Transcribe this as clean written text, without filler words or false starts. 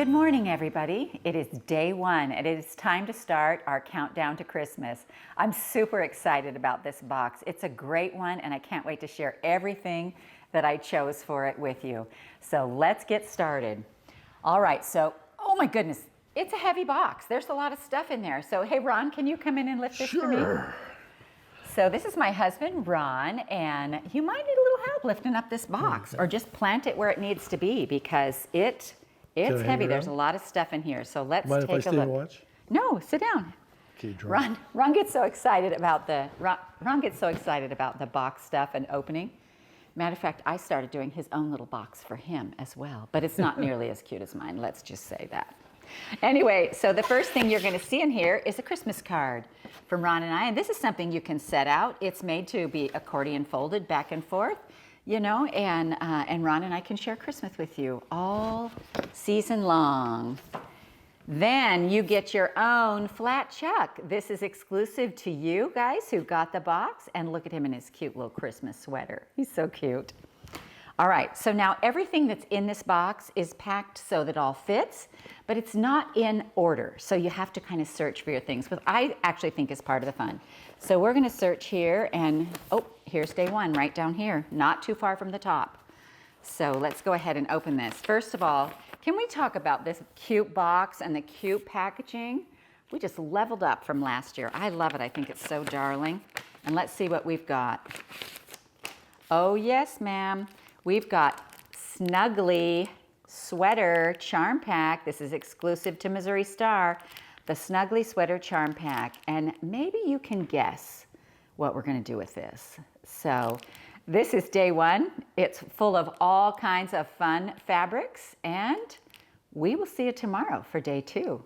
Good morning, everybody. It is day one, and it is time to start our countdown to Christmas. I'm super excited about this box. It's a great one, and I can't wait to share everything that I chose for it with you. So let's get started. All right, so, oh my goodness, it's a heavy box. There's a lot of stuff in there. So, hey, Ron, can you come in and lift this for me? So this is my husband, Ron, and you might need a little help lifting up this box, or just plant it where it needs to be because it's heavy. There's a lot of stuff in here. So let's Mind take a if I stay look. and watch? No, sit down. Okay, John. Ron gets so excited about the box stuff and opening. Matter of fact, I started doing his own little box for him as well, but it's not nearly as cute as mine. Let's just say that. Anyway, so the first thing you're going to see in here is a Christmas card from Ron and I, and this is something you can set out. It's made to be accordion folded back and forth, you know, and Ron and I can share Christmas with you all season long. Then you get your own flat Chuck. This is exclusive to you guys who got the box, and look at him in his cute little Christmas sweater. He's so cute. All right, so now everything that's in this box is packed so that all fits, but it's not in order. So you have to kind of search for your things, but I actually think is part of the fun. So we're gonna search here and, oh, here's day one right down here, not too far from the top. So let's go ahead and open this. First of all, can we talk about this cute box and the cute packaging? We just leveled up from last year. I love it, I think it's so darling. And let's see what we've got. Oh yes, ma'am. We've got Snuggly Sweater Charm Pack. This is exclusive to Missouri Star, the Snuggly Sweater Charm Pack. And maybe you can guess what we're gonna do with this. So this is day one. It's full of all kinds of fun fabrics, and we will see you tomorrow for day two.